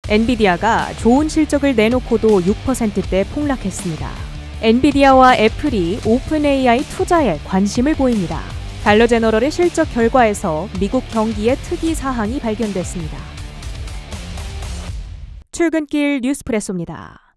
엔비디아가 좋은 실적을 내놓고도 6%대 폭락했습니다. 엔비디아와 애플이 오픈 AI 투자에 관심을 보입니다. 달러 제너럴의 실적 결과에서 미국 경기의 특이 사항이 발견됐습니다. 출근길 뉴스프레소입니다.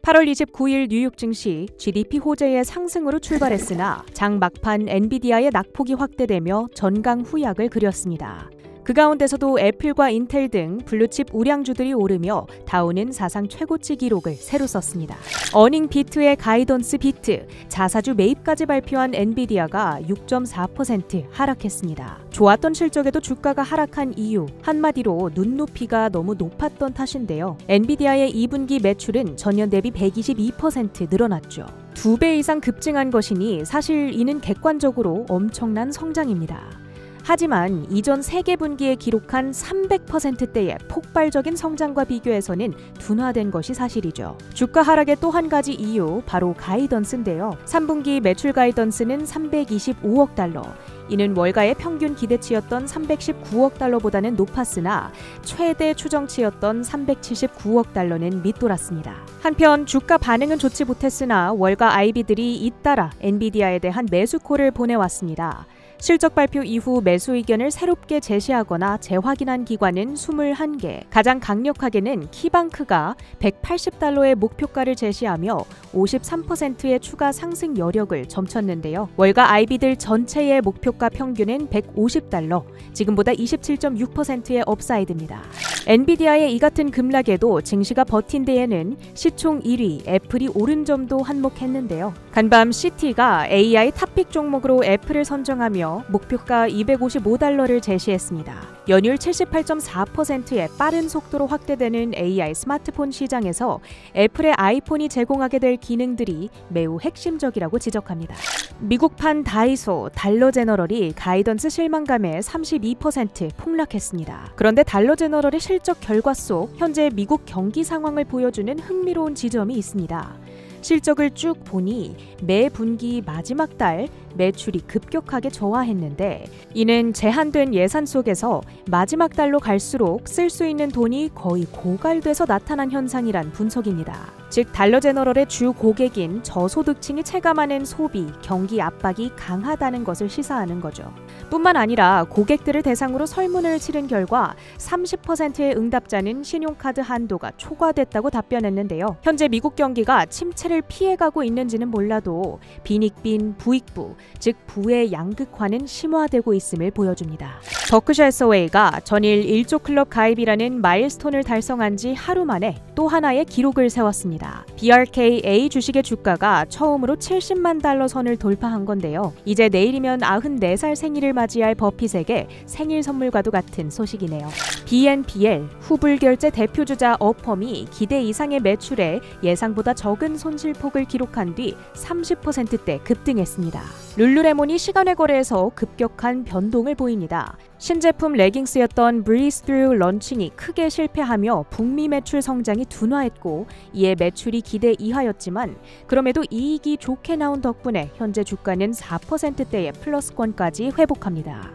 8월 29일 뉴욕 증시 GDP 호재의 상승으로 출발했으나 장 막판 엔비디아의 낙폭이 확대되며 전강 후약을 그렸습니다. 그 가운데서도 애플과 인텔 등 블루칩 우량주들이 오르며 다우는 사상 최고치 기록을 새로 썼습니다. 어닝 비트의 가이던스 비트, 자사주 매입까지 발표한 엔비디아가 6.4% 하락했습니다. 좋았던 실적에도 주가가 하락한 이유, 한마디로 눈높이가 너무 높았던 탓인데요. 엔비디아의 2분기 매출은 전년 대비 122% 늘어났죠. 2배 이상 급증한 것이니 사실 이는 객관적으로 엄청난 성장입니다. 하지만 이전 3개 분기에 기록한 300%대의 폭발적인 성장과 비교해서는 둔화된 것이 사실이죠. 주가 하락의 또 한 가지 이유, 바로 가이던스인데요. 3분기 매출 가이던스는 325억 달러. 이는 월가의 평균 기대치였던 319억 달러보다는 높았으나 최대 추정치였던 379억 달러는 밑돌았습니다. 한편 주가 반응은 좋지 못했으나 월가 IB들이 잇따라 엔비디아에 대한 매수콜을 보내왔습니다. 실적 발표 이후 매수 의견을 새롭게 제시하거나 재확인한 기관은 21개, 가장 강력하게는 키방크가 180달러의 목표가를 제시하며 53%의 추가 상승 여력을 점쳤는데요. 월가 IB들 전체의 목표가 평균은 150달러, 지금보다 27.6%의 업사이드입니다. 엔비디아의 이 같은 급락에도 증시가 버틴 데에는 시총 1위 애플이 오른 점도 한몫했는데요. 간밤 CT가 AI 탑픽 종목으로 애플을 선정하며 목표가 255달러를 제시했습니다. 연율 78.4%의 빠른 속도로 확대되는 AI 스마트폰 시장에서 애플의 아이폰이 제공하게 될 기능들이 매우 핵심적이라고 지적합니다. 미국판 다이소, 달러 제너럴이 가이던스 실망감에 32% 폭락했습니다. 그런데 달러 제너럴의 실적 결과 속 현재 미국 경기 상황을 보여주는 흥미로운 지점이 있습니다. 실적을 쭉 보니 매 분기 마지막 달 매출이 급격하게 저하했는데 이는 제한된 예산 속에서 마지막 달로 갈수록 쓸 수 있는 돈이 거의 고갈돼서 나타난 현상이란 분석입니다. 즉 달러 제너럴의 주 고객인 저소득층이 체감하는 소비, 경기 압박이 강하다는 것을 시사하는 거죠. 뿐만 아니라 고객들을 대상으로 설문을 치른 결과 30%의 응답자는 신용카드 한도가 초과됐다고 답변했는데요. 현재 미국 경기가 침체를 피해가고 있는지는 몰라도 빈익빈 부익부, 즉 부의 양극화는 심화되고 있음을 보여줍니다. 버크셔 해서웨이가 전일 1조 클럽 가입이라는 마일스톤을 달성한 지 하루 만에 또 하나의 기록을 세웠습니다. BRKA 주식의 주가가 처음으로 70만 달러 선을 돌파한 건데요. 이제 내일이면 94살 생일을 맞이할 버핏에게 생일 선물과도 같은 소식이네요. BNPL, 후불결제 대표주자 어펌이 기대 이상의 매출에 예상보다 적은 손실폭을 기록한 뒤 30%대 급등했습니다. 룰루레몬이 시간외 거래에서 급격한 변동을 보입니다. 신제품 레깅스였던 브리즈 트루 런칭이 크게 실패하며 북미 매출 성장이 둔화했고 이에 매출이 기대 이하였지만 그럼에도 이익이 좋게 나온 덕분에 현재 주가는 4%대의 플러스권까지 회복합니다.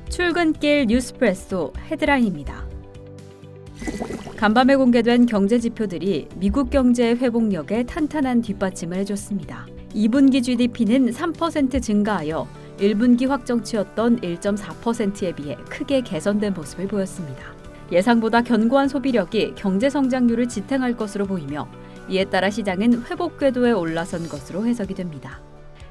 출근길 뉴스프레소 헤드라인입니다. 간밤에 공개된 경제 지표들이 미국 경제의 회복력에 탄탄한 뒷받침을 해줬습니다. 2분기 GDP는 3% 증가하여 1분기 확정치였던 1.4%에 비해 크게 개선된 모습을 보였습니다. 예상보다 견고한 소비력이 경제 성장률을 지탱할 것으로 보이며 이에 따라 시장은 회복 궤도에 올라선 것으로 해석이 됩니다.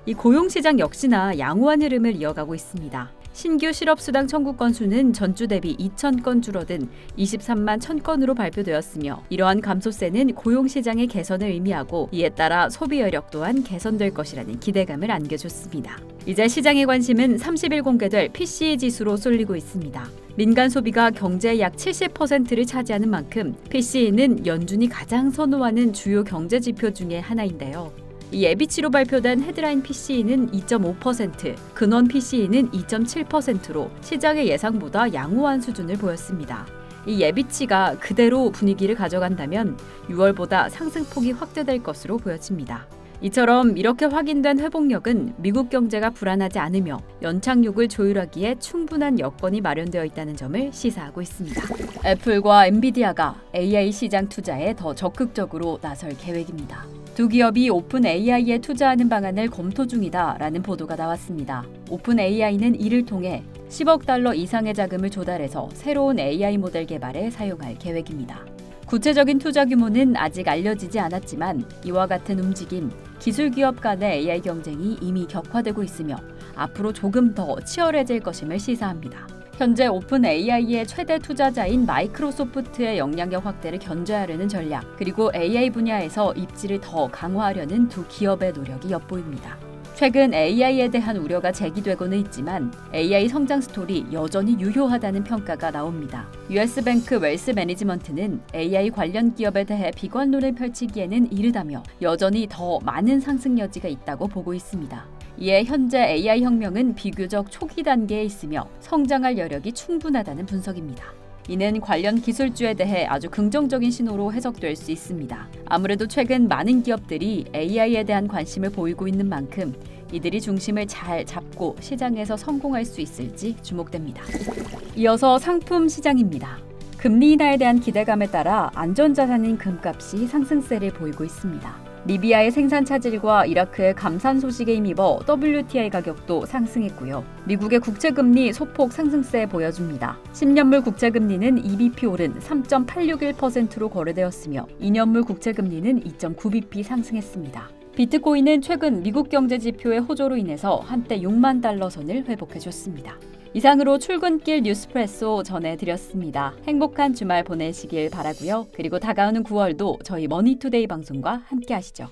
이 고용시장 역시나 양호한 흐름을 이어가고 있습니다. 신규 실업수당 청구 건수는 전주 대비 2,000건 줄어든 23만 1,000건으로 발표되었으며 이러한 감소세는 고용시장의 개선을 의미하고 이에 따라 소비 여력 또한 개선될 것이라는 기대감을 안겨줬습니다. 이제 시장의 관심은 30일 공개될 PCE 지수로 쏠리고 있습니다. 민간 소비가 경제의 약 70%를 차지하는 만큼 PCE는 연준이 가장 선호하는 주요 경제 지표 중에 하나인데요. 이 예비치로 발표된 헤드라인 PCE는 2.5%, 근원 PCE는 2.7%로 시장의 예상보다 양호한 수준을 보였습니다. 이 예비치가 그대로 분위기를 가져간다면 6월보다 상승폭이 확대될 것으로 보여집니다. 이처럼 이렇게 확인된 회복력은 미국 경제가 불안하지 않으며 연착륙을 조율하기에 충분한 여건이 마련되어 있다는 점을 시사하고 있습니다. 애플과 엔비디아가 AI 시장 투자에 더 적극적으로 나설 계획입니다. 두 기업이 오픈 AI에 투자하는 방안을 검토 중이다라는 보도가 나왔습니다. 오픈 AI는 이를 통해 10억 달러 이상의 자금을 조달해서 새로운 AI 모델 개발에 사용할 계획입니다. 구체적인 투자 규모는 아직 알려지지 않았지만 이와 같은 움직임, 기술 기업 간의 AI 경쟁이 이미 격화되고 있으며 앞으로 조금 더 치열해질 것임을 시사합니다. 현재 오픈 AI의 최대 투자자인 마이크로소프트의 영향력 확대를 견제하려는 전략, 그리고 AI 분야에서 입지를 더 강화하려는 두 기업의 노력이 엿보입니다. 최근 AI에 대한 우려가 제기되고는 있지만 AI 성장 스토리 여전히 유효하다는 평가가 나옵니다. US뱅크 웰스 매니지먼트는 AI 관련 기업에 대해 비관론을 펼치기에는 이르다며 여전히 더 많은 상승 여지가 있다고 보고 있습니다. 이에 현재 AI 혁명은 비교적 초기 단계에 있으며 성장할 여력이 충분하다는 분석입니다. 이는 관련 기술주에 대해 아주 긍정적인 신호로 해석될 수 있습니다. 아무래도 최근 많은 기업들이 AI에 대한 관심을 보이고 있는 만큼 이들이 중심을 잘 잡고 시장에서 성공할 수 있을지 주목됩니다. 이어서 상품 시장입니다. 금리 인하에 대한 기대감에 따라 안전자산인 금값이 상승세를 보이고 있습니다. 리비아의 생산 차질과 이라크의 감산 소식에 힘입어 WTI 가격도 상승했고요. 미국의 국채금리 소폭 상승세 보여줍니다. 10년물 국채금리는 2bp 오른 3.861%로 거래되었으며 2년물 국채금리는 2.9bp 상승했습니다. 비트코인은 최근 미국 경제 지표의 호조로 인해서 한때 6만 달러 선을 회복해줬습니다. 이상으로 출근길 뉴스프레소 전해드렸습니다. 행복한 주말 보내시길 바라고요. 그리고 다가오는 9월도 저희 머니투데이 방송과 함께 하시죠.